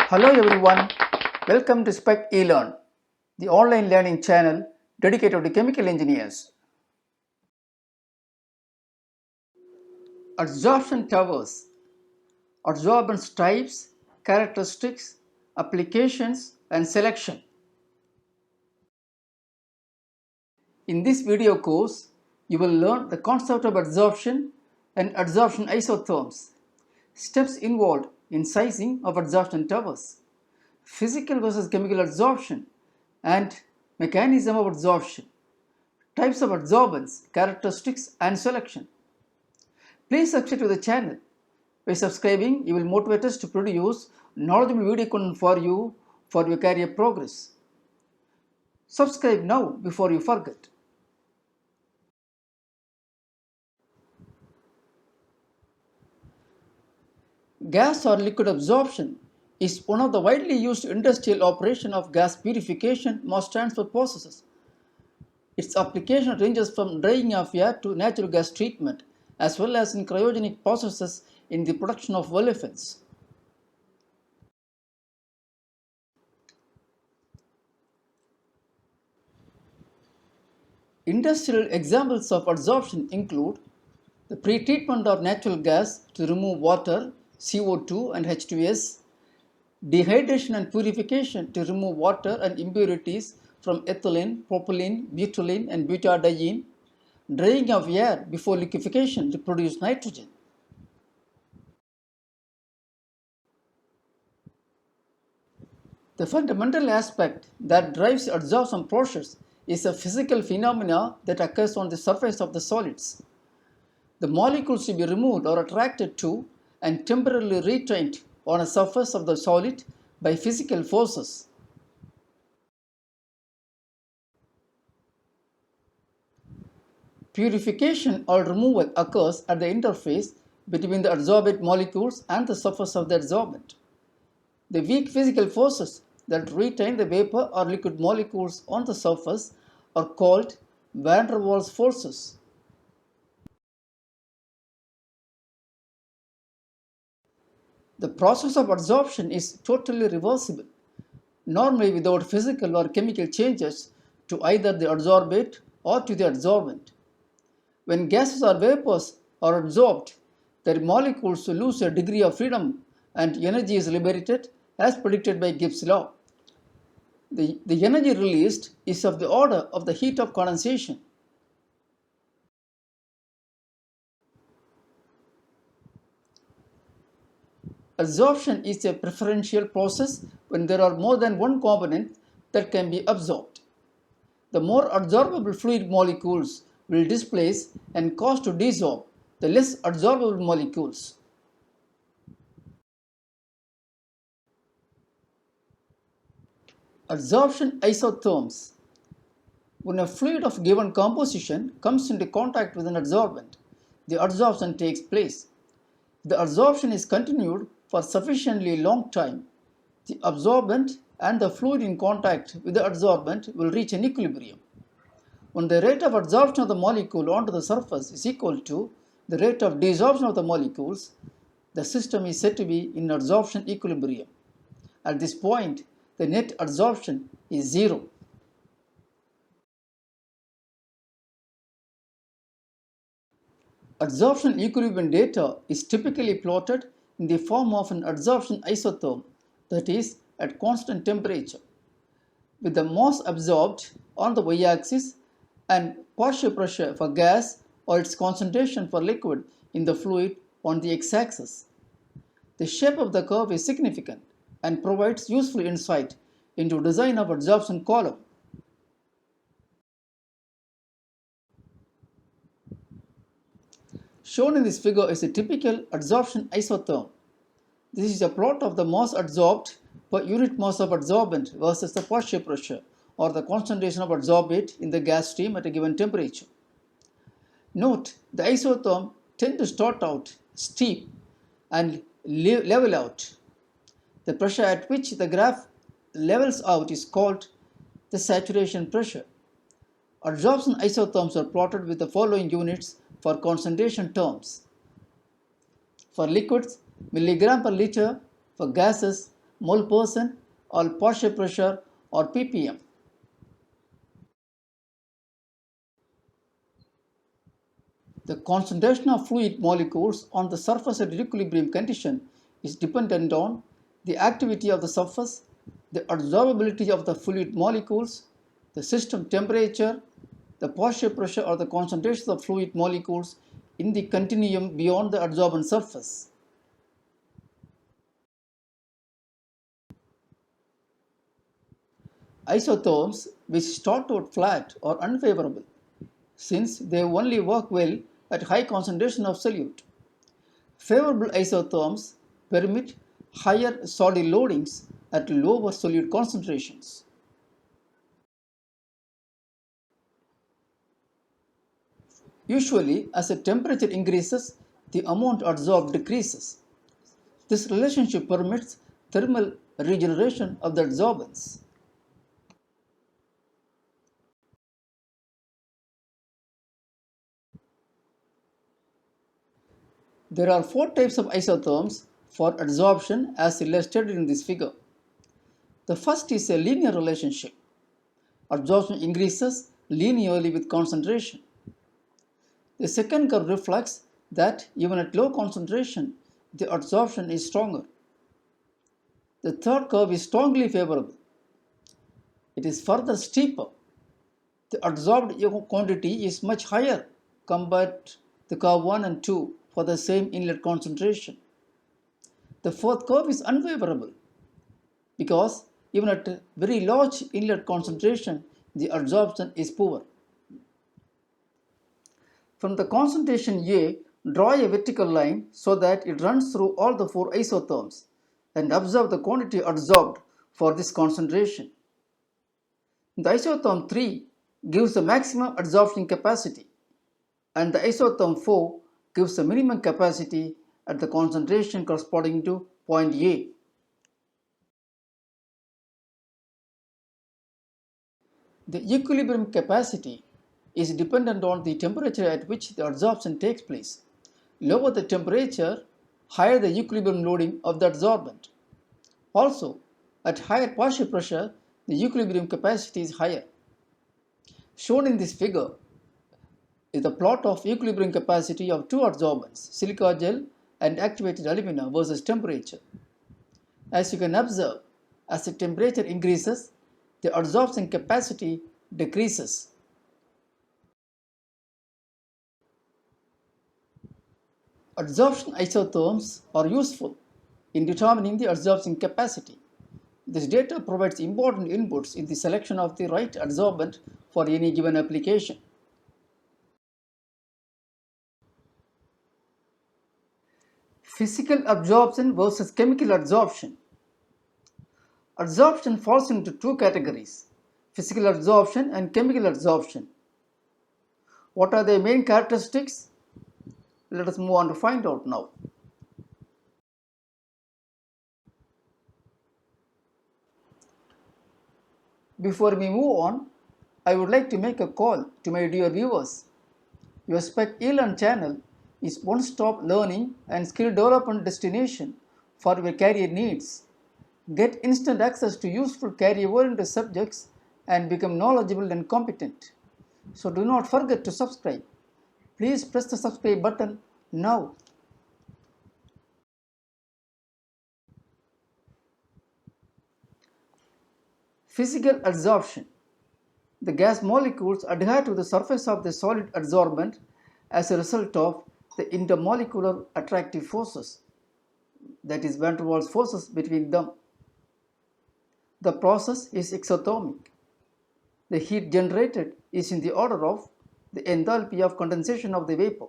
Hello everyone, welcome to SPEC eLearn, the online learning channel dedicated to chemical engineers. Adsorption Towers, Adsorbent Types, Characteristics, Applications and Selection. In this video course, you will learn the concept of adsorption and adsorption isotherms, steps involved in sizing of adsorption towers, physical versus chemical adsorption and mechanism of adsorption, types of adsorbents, characteristics and selection. Please subscribe to the channel. By subscribing, you will motivate us to produce knowledgeable video content for you for your career progress. Subscribe now before you forget. Gas or liquid absorption is one of the widely used industrial operation of gas purification mass transfer processes. Its application ranges from drying of air to natural gas treatment, as well as in cryogenic processes in the production of olefins. Industrial examples of adsorption include the pretreatment of natural gas to remove water, CO2 and H2S, dehydration and purification to remove water and impurities from ethylene, propylene, butylene and butadiene, drying of air before liquefaction to produce nitrogen. The fundamental aspect that drives the adsorption process is a physical phenomena that occurs on the surface of the solids. The molecules to be removed or attracted to and temporarily retained on a surface of the solid by physical forces. Purification or removal occurs at the interface between the adsorbate molecules and the surface of the adsorbent. The weak physical forces that retain the vapor or liquid molecules on the surface are called van der Waals forces. The process of adsorption is totally reversible, normally without physical or chemical changes to either the adsorbate or to the adsorbent. When gases or vapors are absorbed, their molecules lose a degree of freedom and energy is liberated as predicted by Gibbs' law. The energy released is of the order of the heat of condensation. Adsorption is a preferential process when there are more than one component that can be absorbed. The more adsorbable fluid molecules will displace and cause to desorb the less adsorbable molecules. Adsorption isotherms. When a fluid of given composition comes into contact with an adsorbent, the adsorption takes place. The adsorption is continued for sufficiently long time. The absorbent and the fluid in contact with the adsorbent will reach an equilibrium. When the rate of adsorption of the molecule onto the surface is equal to the rate of desorption of the molecules, the system is said to be in adsorption equilibrium. At this point, the net adsorption is zero. Adsorption equilibrium data is typically plotted in the form of an adsorption isotherm, that is, at constant temperature, with the mass absorbed on the y-axis and partial pressure for gas or its concentration for liquid in the fluid on the x-axis. The shape of the curve is significant and provides useful insight into design of adsorption column. Shown in this figure is a typical adsorption isotherm. This is a plot of the mass adsorbed per unit mass of adsorbent versus the partial pressure or the concentration of adsorbate in the gas stream at a given temperature. Note, the isotherm tend to start out steep and level out. The pressure at which the graph levels out is called the saturation pressure. Adsorption isotherms are plotted with the following units for concentration terms. For liquids, milligram per liter; for gases, mole percent, or partial pressure, or ppm. The concentration of fluid molecules on the surface at equilibrium condition is dependent on the activity of the surface, the absorbability of the fluid molecules, the system temperature, the partial pressure or the concentration of fluid molecules in the continuum beyond the adsorbent surface. Isotherms which start out flat are unfavorable since they only work well at high concentration of solute. Favorable isotherms permit higher solid loadings at lower solute concentrations. Usually, as the temperature increases, the amount adsorbed decreases. This relationship permits thermal regeneration of the adsorbents. There are 4 types of isotherms for adsorption as illustrated in this figure. The first is a linear relationship. Adsorption increases linearly with concentration. The second curve reflects that even at low concentration, the adsorption is stronger. The third curve is strongly favorable. It is further steeper. The adsorbed quantity is much higher compared to curve 1 and 2 for the same inlet concentration. The fourth curve is unfavorable because even at a very large inlet concentration, the adsorption is poor. From the concentration A, draw a vertical line so that it runs through all the 4 isotherms and observe the quantity adsorbed for this concentration. The isotherm 3 gives the maximum adsorption capacity and the isotherm 4 gives the minimum capacity at the concentration corresponding to point A. The equilibrium capacity is dependent on the temperature at which the adsorption takes place. Lower the temperature, higher the equilibrium loading of the adsorbent. Also, at higher partial pressure, the equilibrium capacity is higher. Shown in this figure is the plot of equilibrium capacity of 2 adsorbents, silica gel and activated alumina versus temperature. As you can observe, as the temperature increases, the adsorption capacity decreases. Adsorption isotherms are useful in determining the adsorption capacity. This data provides important inputs in the selection of the right adsorbent for any given application. Physical absorption versus chemical adsorption. Adsorption falls into 2 categories, physical adsorption and chemical adsorption. What are their main characteristics? Let us move on to find out now. Before we move on, I would like to make a call to my dear viewers. Your SPEC e-learn channel is one-stop learning and skill development destination for your career needs. Get instant access to useful career-oriented subjects and become knowledgeable and competent. So do not forget to subscribe. Please press the subscribe button now. Physical adsorption. The gas molecules adhere to the surface of the solid adsorbent as a result of the intermolecular attractive forces, that is, van der Waals forces between them. The process is exothermic. The heat generated is in the order of the enthalpy of condensation of the vapor.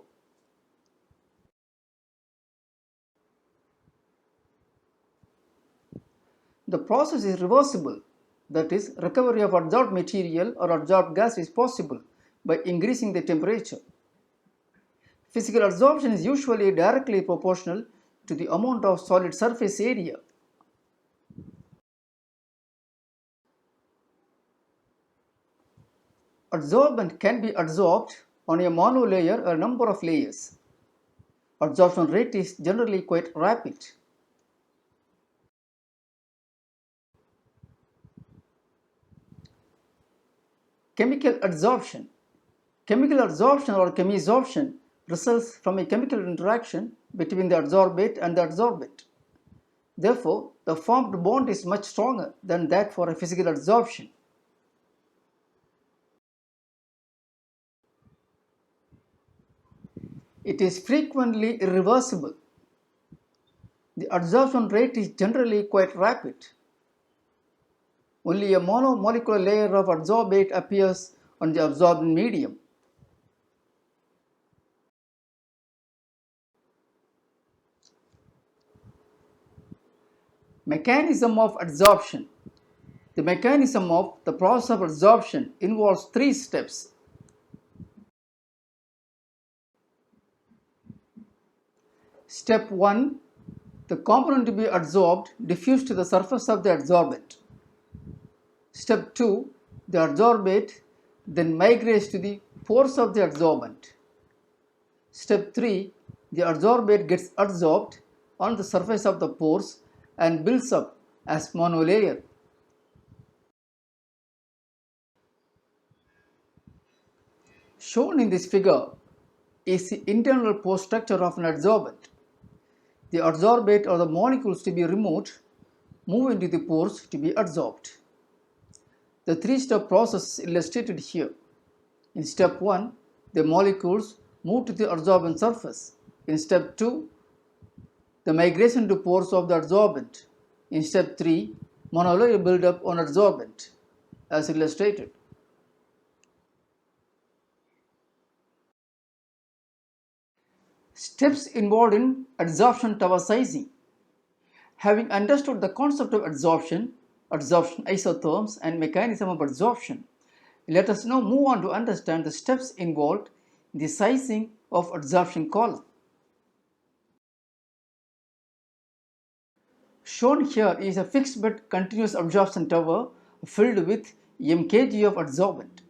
The process is reversible, that is, recovery of adsorbed material or adsorbed gas is possible by increasing the temperature. Physical adsorption is usually directly proportional to the amount of solid surface area. Adsorbent can be adsorbed on a monolayer or a number of layers. Adsorption rate is generally quite rapid. Chemical adsorption. Chemical adsorption or chemisorption results from a chemical interaction between the adsorbate and the adsorbent. Therefore, the formed bond is much stronger than that for a physical adsorption. It is frequently irreversible. The adsorption rate is generally quite rapid. Only a monomolecular layer of adsorbate appears on the absorbent medium. Mechanism of adsorption. The mechanism of the process of adsorption involves three steps. Step 1. The component to be adsorbed diffuse to the surface of the adsorbent. Step 2. The adsorbate then migrates to the pores of the adsorbent. Step 3. The adsorbate gets adsorbed on the surface of the pores and builds up as monolayer. Shown in this figure is the internal pore structure of an adsorbent. The adsorbate or the molecules to be removed move into the pores to be adsorbed. The three-step process is illustrated here. In step 1, the molecules move to the adsorbent surface. In step 2, the migration to pores of the adsorbent. In step 3, monolayer buildup on adsorbent, as illustrated. Steps involved in adsorption tower sizing. Having understood the concept of adsorption, adsorption isotherms, and mechanism of adsorption, let us now move on to understand the steps involved in the sizing of adsorption column. Shown here is a fixed bed continuous absorption tower filled with mkg of adsorbent.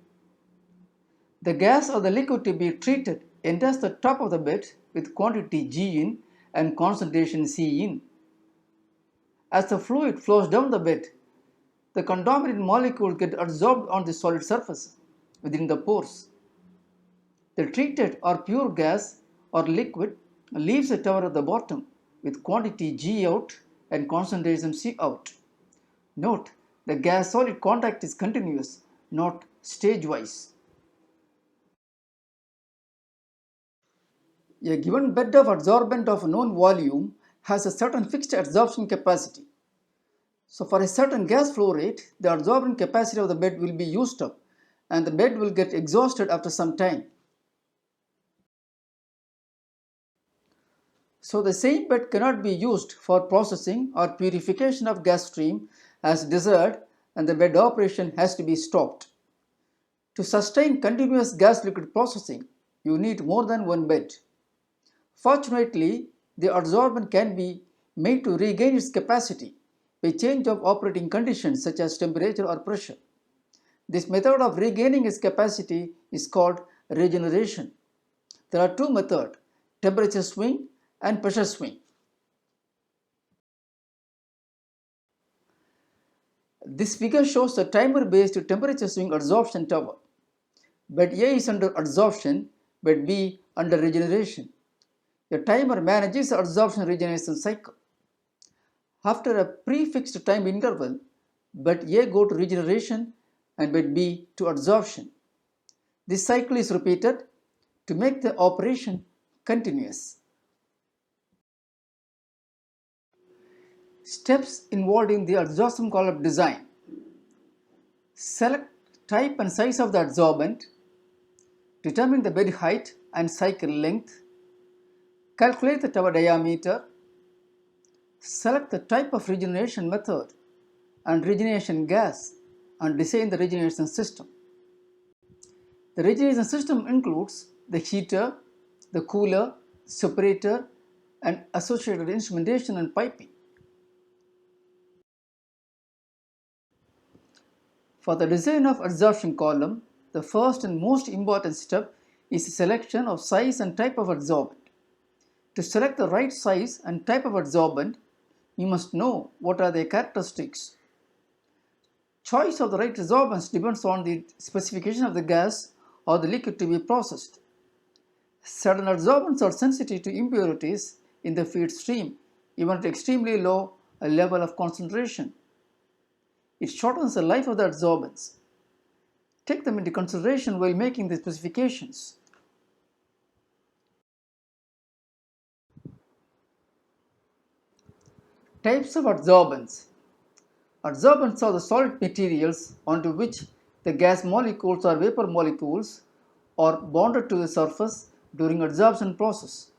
The gas or the liquid to be treated enters the top of the bed with quantity G in and concentration C in. As the fluid flows down the bed, the contaminant molecules get adsorbed on the solid surface within the pores. The treated or pure gas or liquid leaves the tower at the bottom with quantity G out and concentration C out. Note, the gas-solid contact is continuous, not stage-wise. A given bed of adsorbent of a known volume has a certain fixed adsorption capacity. So for a certain gas flow rate, the adsorbent capacity of the bed will be used up and the bed will get exhausted after some time. So the same bed cannot be used for processing or purification of gas stream as desired and the bed operation has to be stopped. To sustain continuous gas liquid processing, you need more than one bed. Fortunately, the adsorbent can be made to regain its capacity by change of operating conditions such as temperature or pressure. This method of regaining its capacity is called regeneration. There are two methods, temperature swing and pressure swing. This figure shows a timer-based temperature swing adsorption tower. Bed A is under adsorption, bed B under regeneration. The timer manages the adsorption regeneration cycle. After a prefixed time interval, bed A go to regeneration and bed B to adsorption. This cycle is repeated to make the operation continuous. Steps involved in the adsorption column design. Select type and size of the adsorbent. Determine the bed height and cycle length. Calculate the tower diameter. Select the type of regeneration method and regeneration gas and design the regeneration system. The regeneration system includes the heater, the cooler, separator, and associated instrumentation and piping. For the design of adsorption column, the first and most important step is the selection of size and type of adsorbent. To select the right size and type of adsorbent, you must know what are their characteristics. Choice of the right adsorbents depends on the specification of the gas or the liquid to be processed. Certain adsorbents are sensitive to impurities in the feed stream, even at extremely low level of concentration. It shortens the life of the adsorbents. Take them into consideration while making the specifications. Types of adsorbents. Adsorbents are the solid materials onto which the gas molecules or vapor molecules are bonded to the surface during adsorption process.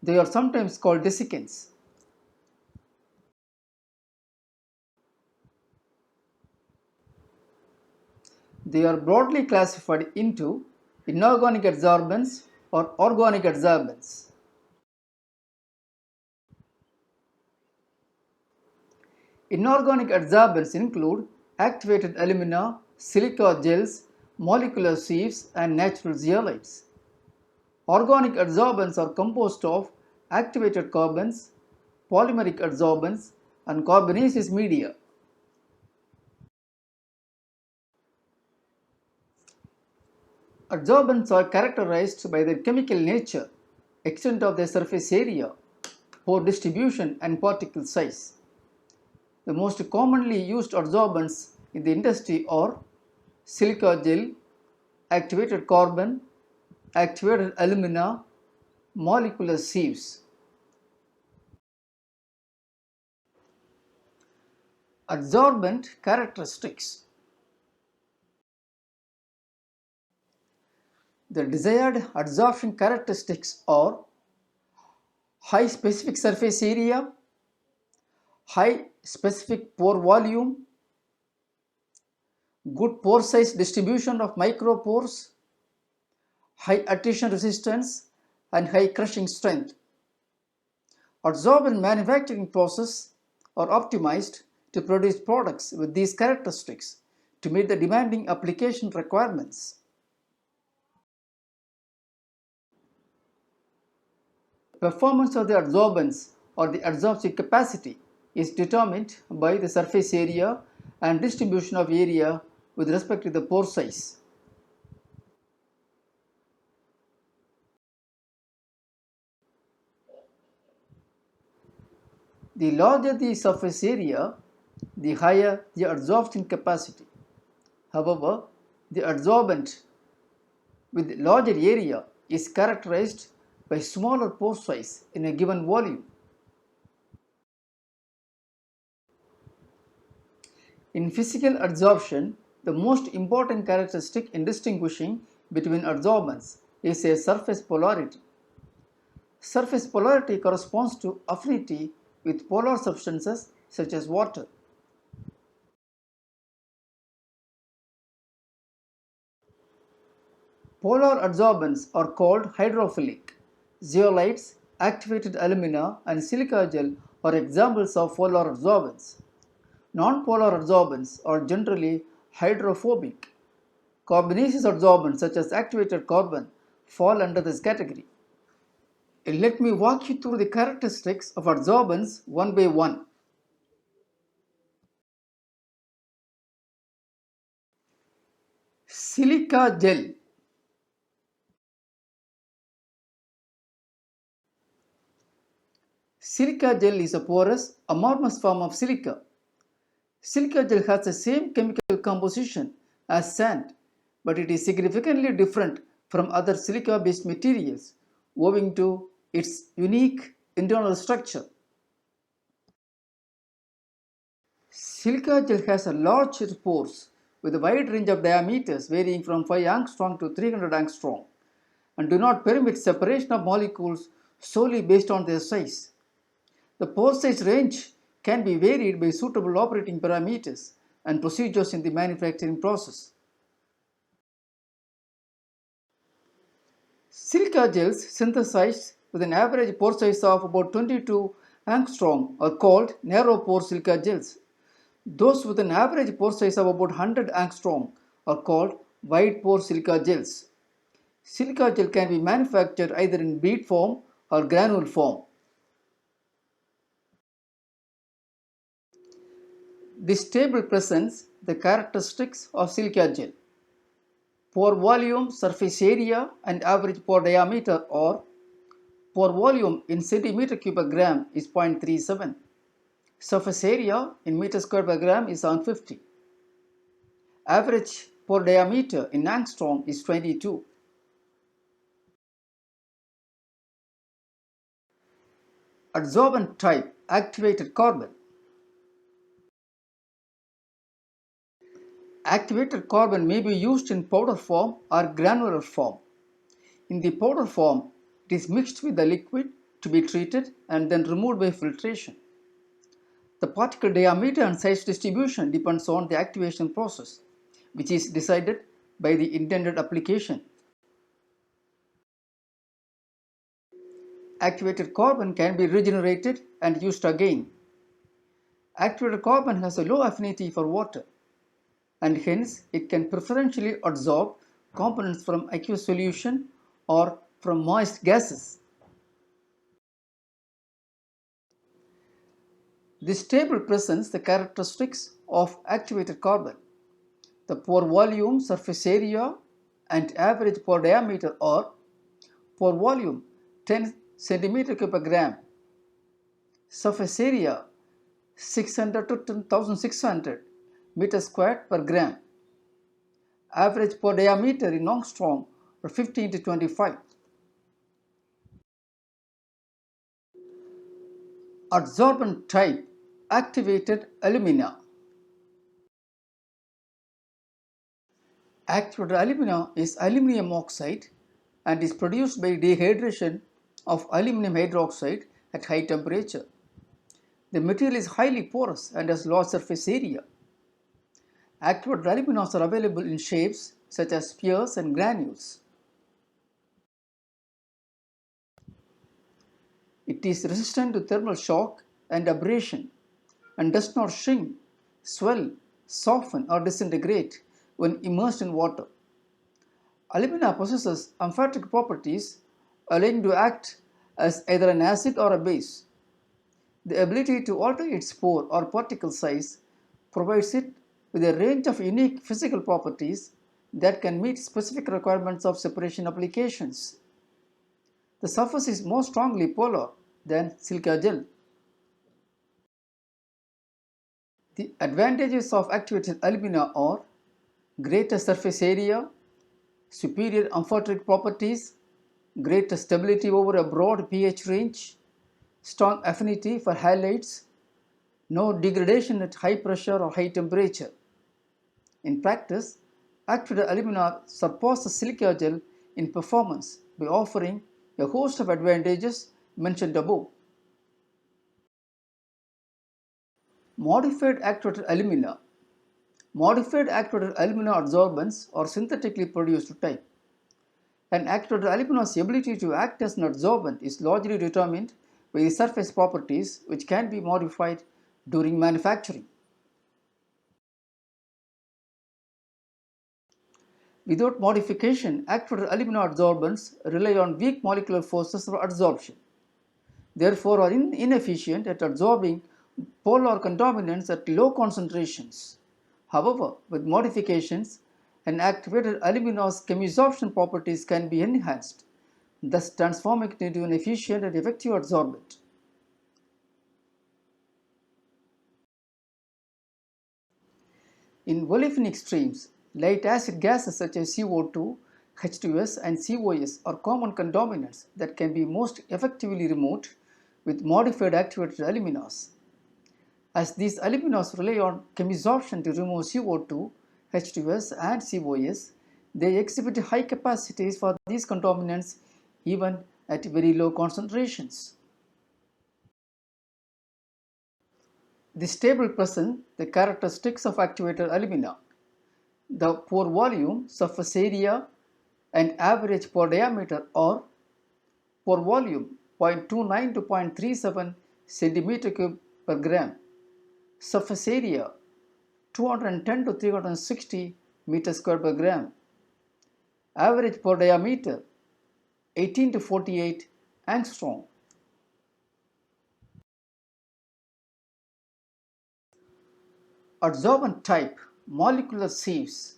They are sometimes called desiccants. They are broadly classified into inorganic adsorbents or organic adsorbents. Inorganic adsorbents include activated alumina, silica gels, molecular sieves, and natural zeolites. Organic adsorbents are composed of activated carbons, polymeric adsorbents, and carbonaceous media. Adsorbents are characterized by their chemical nature, extent of their surface area, pore distribution, and particle size. The most commonly used adsorbents in the industry are silica gel, activated carbon, activated alumina, molecular sieves. Adsorbent characteristics. The desired adsorption characteristics are high specific surface area, high specific pore volume, good pore size distribution of micropores, high attrition resistance, and high crushing strength. Adsorbent manufacturing processes are optimized to produce products with these characteristics to meet the demanding application requirements. Performance of the adsorbents or the adsorptive capacity is determined by the surface area and distribution of area with respect to the pore size. The larger the surface area, the higher the adsorption capacity. However, the adsorbent with larger area is characterized by smaller pore size in a given volume. In physical adsorption, the most important characteristic in distinguishing between adsorbents is a surface polarity. Surface polarity corresponds to affinity with polar substances such as water. Polar adsorbents are called hydrophilic. Zeolites, activated alumina, and silica gel are examples of polar adsorbents. Non-polar adsorbents are generally hydrophobic. Carbonaceous adsorbents such as activated carbon fall under this category. Let me walk you through the characteristics of adsorbents one by one. Silica gel. Silica gel is a porous, amorphous form of silica. Silica gel has the same chemical composition as sand, but it is significantly different from other silica-based materials owing to its unique internal structure. Silica gel has a large pores with a wide range of diameters varying from 5 angstrom to 300 angstrom and do not permit separation of molecules solely based on their size. The pore size range can be varied by suitable operating parameters and procedures in the manufacturing process. Silica gels synthesized with an average pore size of about 22 angstrom are called narrow pore silica gels. Those with an average pore size of about 100 angstrom are called wide pore silica gels. Silica gel can be manufactured either in bead form or granule form. This table presents the characteristics of silica gel. Pore volume, surface area and average pore diameter or pore volume in centimeter cube per gram is 0.37. Surface area in meter square per gram is 750. Average pore diameter in angstrom is 22. Adsorbent type activated carbon. Activated carbon may be used in powder form or granular form. In the powder form, it is mixed with the liquid to be treated and then removed by filtration. The particle diameter and size distribution depends on the activation process, which is decided by the intended application. Activated carbon can be regenerated and used again. Activated carbon has a low affinity for water, and hence it can preferentially adsorb components from aqueous solution or from moist gases. This table presents the characteristics of activated carbon. The pore volume, surface area and average pore diameter are pore volume 10 centimeter cube per gram, surface area 600 to 1600 meter squared per gram, average pore diameter in angstrom or 15 to 25. Adsorbent type activated alumina. Activated alumina is aluminum oxide and is produced by dehydration of aluminum hydroxide at high temperature. The material is highly porous and has large surface area. Activated aluminas are available in shapes such as spheres and granules. It is resistant to thermal shock and abrasion and does not shrink, swell, soften or disintegrate when immersed in water. Alumina possesses amphotic properties allowing to act as either an acid or a base. The ability to alter its pore or particle size provides it with a range of unique physical properties that can meet specific requirements of separation applications. The surface is more strongly polar than silica gel. The advantages of activated alumina are greater surface area, superior amphoteric properties, greater stability over a broad pH range, strong affinity for halides, no degradation at high pressure or high temperature. In practice, activated alumina surpasses silica gel in performance by offering a host of advantages mentioned above. Modified activated alumina. Modified activated alumina adsorbents are synthetically produced type. An activated alumina's ability to act as an adsorbent is largely determined by the surface properties which can be modified during manufacturing. Without modification, activated alumina adsorbents rely on weak molecular forces for adsorption, therefore are inefficient at adsorbing polar contaminants at low concentrations. However, with modifications, an activated alumina's chemisorption properties can be enhanced, thus transforming it into an efficient and effective adsorbent. In olefinic streams, light acid gases such as CO2, H2S and COS are common contaminants that can be most effectively removed with modified activated aluminas. As these aluminas rely on chemisorption to remove CO2, H2S and COS, they exhibit high capacities for these contaminants even at very low concentrations. This table presents the characteristics of activated alumina. The pore volume, surface area and average pore diameter are pore volume 0.29 to 0.37 centimeter cube per gram, surface area 210 to 360 meter square per gram, average pore diameter 18 to 48 angstrom. Adsorbent type molecular sieves.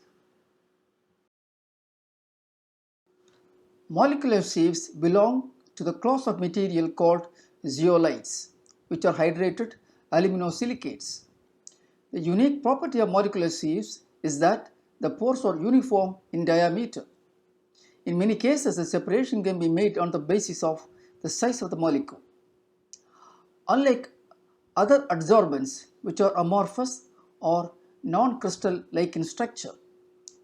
Molecular sieves belong to the class of material called zeolites, which are hydrated aluminosilicates. The unique property of molecular sieves is that the pores are uniform in diameter. In many cases, the separation can be made on the basis of the size of the molecule. Unlike other adsorbents, which are amorphous or non-crystal-like in structure,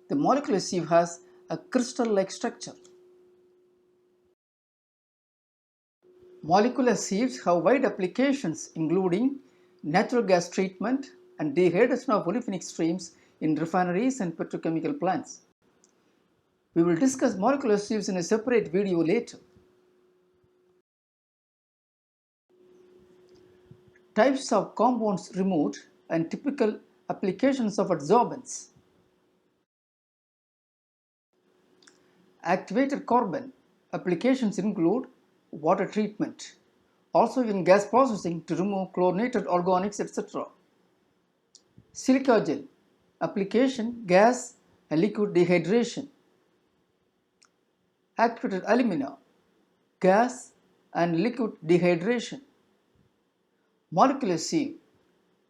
the molecular sieve has a crystal-like structure. Molecular sieves have wide applications including natural gas treatment and dehydration of olefinic streams in refineries and petrochemical plants. We will discuss molecular sieves in a separate video later. Types of compounds removed and typical applications of adsorbents. Activated carbon applications include water treatment, also in gas processing to remove chlorinated organics, etc. Silica gel application, gas and liquid dehydration. Activated alumina, gas and liquid dehydration. Molecular sieve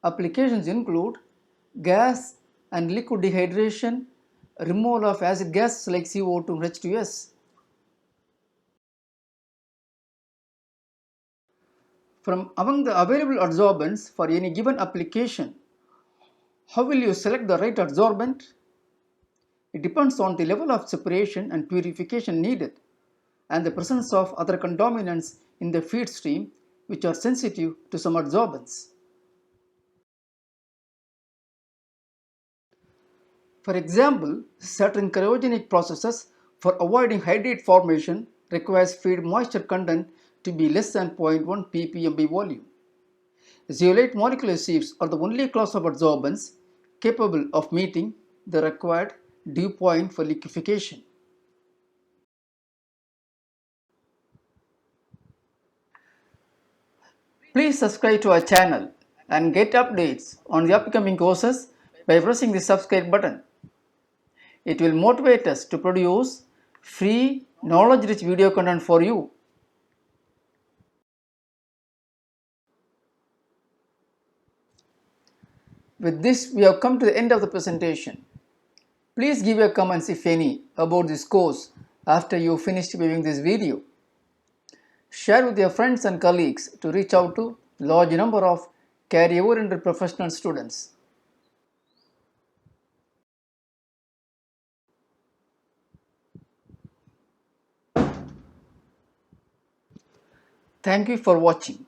applications include gas and liquid dehydration, removal of acid gases like CO2 and H2S. From among the available adsorbents for any given application, how will you select the right adsorbent? It depends on the level of separation and purification needed and the presence of other contaminants in the feed stream which are sensitive to some adsorbents. For example, certain cryogenic processes for avoiding hydrate formation requires feed moisture content to be less than 0.1 ppm by volume. Zeolite molecular sieves are the only class of adsorbents capable of meeting the required dew point for liquefaction. Please subscribe to our channel and get updates on the upcoming courses by pressing the subscribe button. It will motivate us to produce free, knowledge-rich video content for you. With this, we have come to the end of the presentation. Please give your comments, if any, about this course after you finished viewing this video. Share with your friends and colleagues to reach out to large number of career-oriented professional students. Thank you for watching.